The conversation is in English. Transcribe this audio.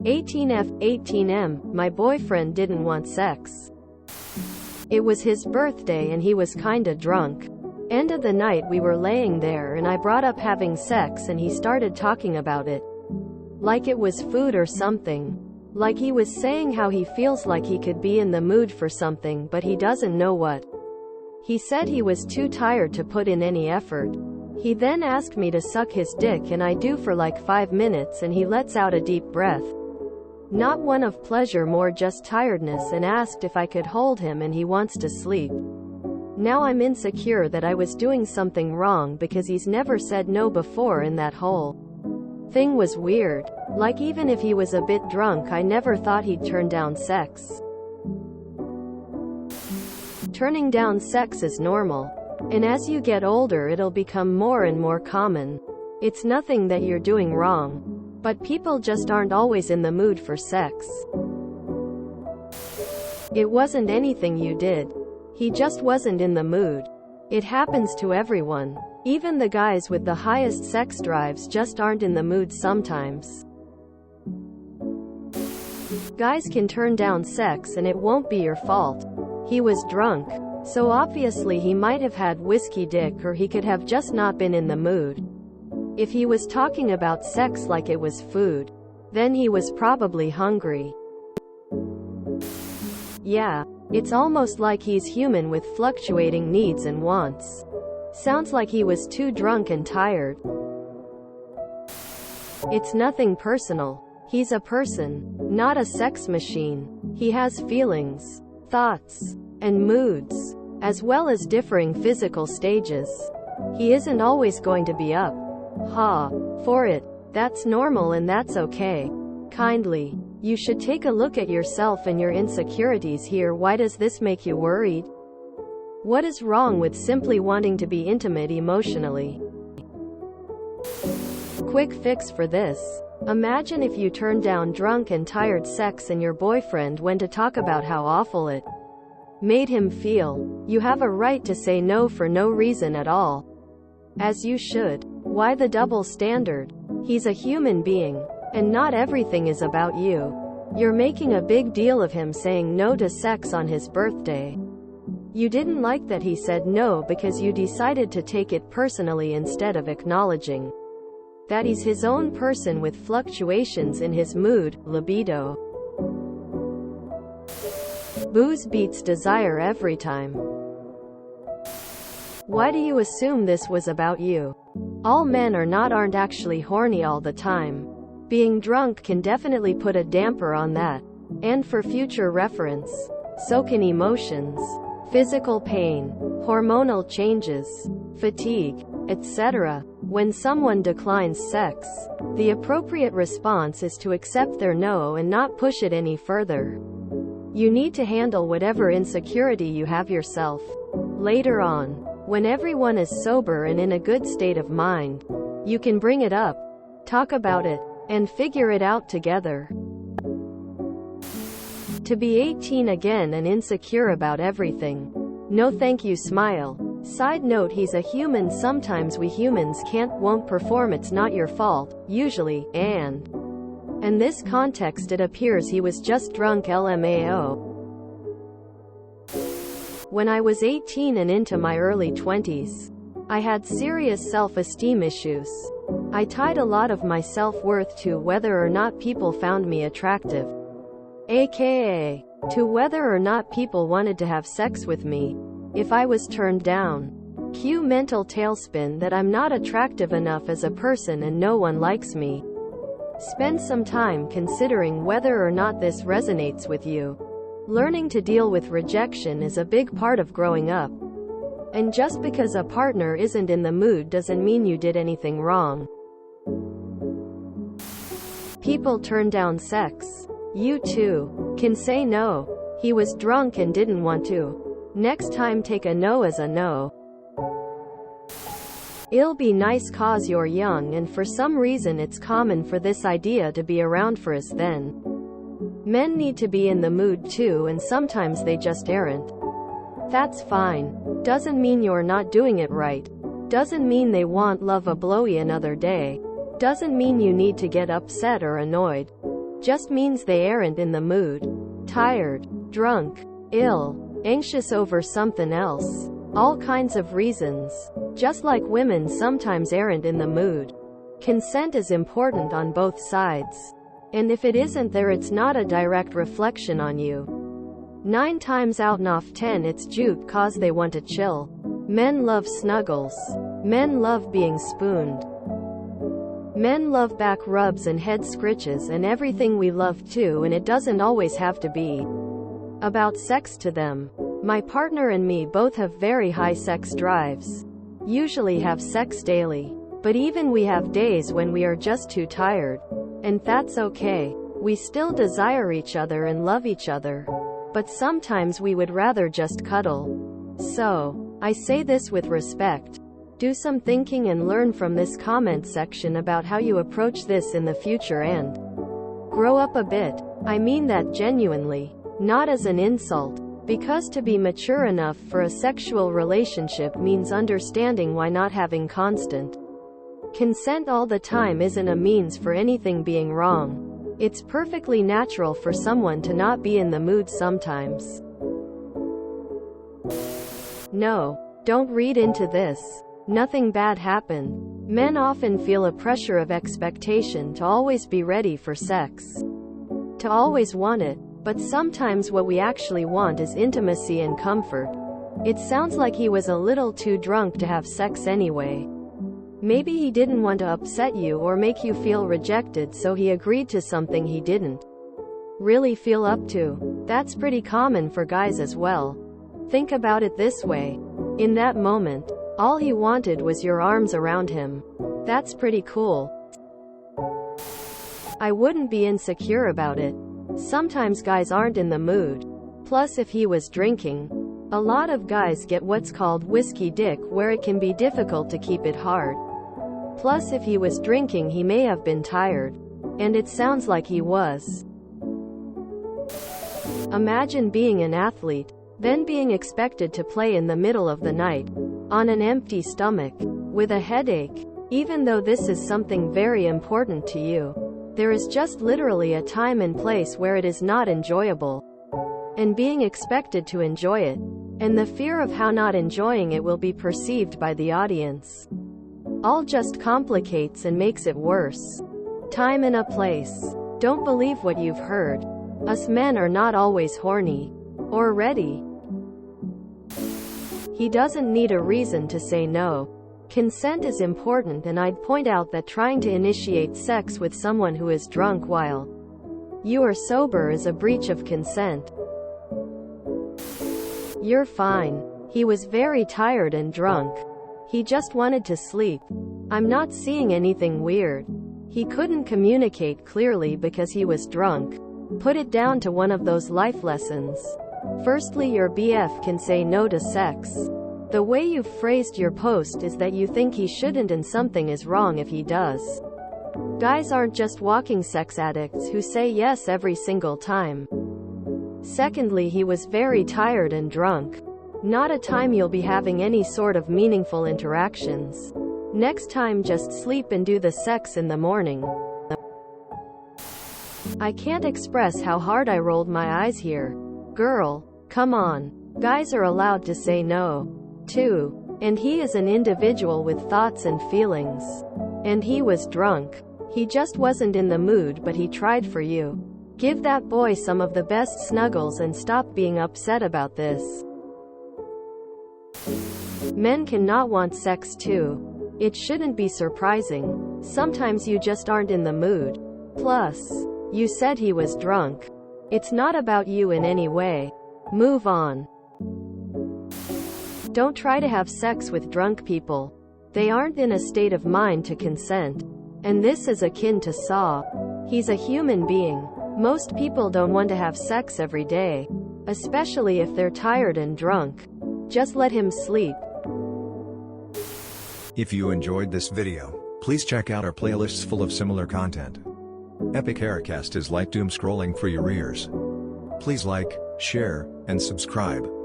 18F, 18M, my boyfriend didn't want sex. It was his birthday and he was kinda drunk. End of the night we were laying there and I brought up having sex and he started talking about it. Like it was food or something. Like he was saying how he feels like he could be in the mood for something but he doesn't know what. He said he was too tired to put in any effort. He then asked me to suck his dick and I do for like 5 minutes and he lets out a deep breath. Not one of pleasure, more just tiredness, and asked if I could hold him and he wants to sleep. Now I'm insecure that I was doing something wrong because he's never said no before and that whole thing was weird. Like even if he was a bit drunk I never thought he'd turn down sex. Turning down sex is normal. And as you get older it'll become more and more common. It's nothing that you're doing wrong. But people just aren't always in the mood for sex. It wasn't anything you did. He just wasn't in the mood. It happens to everyone. Even the guys with the highest sex drives just aren't in the mood sometimes. Guys can turn down sex and it won't be your fault. He was drunk. So obviously he might have had whiskey dick or he could have just not been in the mood. If he was talking about sex like it was food, then he was probably hungry. Yeah, it's almost like he's human with fluctuating needs and wants. Sounds like he was too drunk and tired. It's nothing personal. He's a person, not a sex machine. He has feelings, thoughts, and moods, as well as differing physical stages. He isn't always going to be up for it. That's normal and that's okay. Kindly. You should take a look at yourself and your insecurities here. Why does this make you worried? What is wrong with simply wanting to be intimate emotionally? Quick fix for this. Imagine if you turned down drunk and tired sex and your boyfriend went to talk about how awful it made him feel. You have a right to say no for no reason at all. As you should. Why the double standard? He's a human being. And not everything is about you. You're making a big deal of him saying no to sex on his birthday. You didn't like that he said no because you decided to take it personally instead of acknowledging that he's his own person with fluctuations in his mood, libido. Booze beats desire every time. Why do you assume this was about you? All men aren't actually horny all the time. Being drunk can definitely put a damper on that. And for future reference, so can emotions, physical pain, hormonal changes, fatigue, etc. When someone declines sex, the appropriate response is to accept their no and not push it any further. You need to handle whatever insecurity you have yourself. Later on, when everyone is sober and in a good state of mind, you can bring it up, talk about it, and figure it out together. To be 18 again and insecure about everything. No thank you, smile. Side note, he's a human. Sometimes we humans won't perform. It's not your fault, usually, and in this context it appears he was just drunk. LMAO. When I was 18 and into my early 20s, I had serious self-esteem issues. I tied a lot of my self-worth to whether or not people found me attractive, aka to whether or not people wanted to have sex with me. If I was turned down, cue mental tailspin that I'm not attractive enough as a person and no one likes me. Spend some time considering whether or not this resonates with you. Learning to deal with rejection is a big part of growing up. And just because a partner isn't in the mood doesn't mean you did anything wrong. People turn down sex. You too can say no. He was drunk and didn't want to. Next time take a no as a no. It'll be nice cause you're young and for some reason it's common for this idea to be around for us then. Men need to be in the mood too and sometimes they just aren't. That's fine. Doesn't mean you're not doing it right. Doesn't mean they want love a blowy another day. Doesn't mean you need to get upset or annoyed. just means they aren't in the mood. Tired, drunk, ill, anxious over something else. All kinds of reasons. Just like women sometimes aren't in the mood. Consent is important on both sides. And if it isn't there, it's not a direct reflection on you. 9 times out of 10 it's just cause they want to chill. Men love snuggles. Men love being spooned. Men love back rubs and head scritches and everything we love too, and it doesn't always have to be about sex to them. My partner and me both have very high sex drives. Usually have sex daily. But even we have days when we are just too tired. And that's okay. We still desire each other and love each other. But sometimes we would rather just cuddle. So, I say this with respect. Do some thinking and learn from this comment section about how you approach this in the future and grow up a bit. I mean that genuinely. Not as an insult. Because to be mature enough for a sexual relationship means understanding why not having constant consent all the time isn't a means for anything being wrong. It's perfectly natural for someone to not be in the mood sometimes. No, don't read into this. Nothing bad happened. Men often feel a pressure of expectation to always be ready for sex. To always want it. But sometimes what we actually want is intimacy and comfort. It sounds like he was a little too drunk to have sex anyway. Maybe he didn't want to upset you or make you feel rejected, so he agreed to something he didn't really feel up to. That's pretty common for guys as well. Think about it this way. In that moment, all he wanted was your arms around him. That's pretty cool. I wouldn't be insecure about it. Sometimes guys aren't in the mood. Plus, if he was drinking, a lot of guys get what's called whiskey dick, where it can be difficult to keep it hard. Plus, if he was drinking, he may have been tired. And it sounds like he was. Imagine being an athlete, then being expected to play in the middle of the night, on an empty stomach, with a headache. Even though this is something very important to you, there is just literally a time and place where it is not enjoyable. And being expected to enjoy it. And the fear of how not enjoying it will be perceived by the audience. All just complicates and makes it worse. Time and a place. Don't believe what you've heard. Us men are not always horny. Or ready. He doesn't need a reason to say no. Consent is important, and I'd point out that trying to initiate sex with someone who is drunk while you are sober is a breach of consent. You're fine. He was very tired and drunk. He just wanted to sleep. I'm not seeing anything weird. He couldn't communicate clearly because he was drunk. Put it down to one of those life lessons. Firstly, your BF can say no to sex. The way you've phrased your post is that you think he shouldn't and something is wrong if he does. Guys aren't just walking sex addicts who say yes every single time. Secondly, he was very tired and drunk. Not a time you'll be having any sort of meaningful interactions. Next time just sleep and do the sex in the morning. I can't express how hard I rolled my eyes here. Girl, come on. Guys are allowed to say no. Too. And he is an individual with thoughts and feelings. And he was drunk. He just wasn't in the mood, but he tried for you. Give that boy some of the best snuggles and stop being upset about this. Men cannot want sex too. It shouldn't be surprising. Sometimes you just aren't in the mood. Plus, you said he was drunk. It's not about you in any way. Move on. Don't try to have sex with drunk people. They aren't in a state of mind to consent. And this is akin to Saw. He's a human being. Most people don't want to have sex every day. Especially if they're tired and drunk. Just let him sleep. If you enjoyed this video, please check out our playlists full of similar content. Epic Haircast is like doom scrolling for your ears. Please like, share, and subscribe.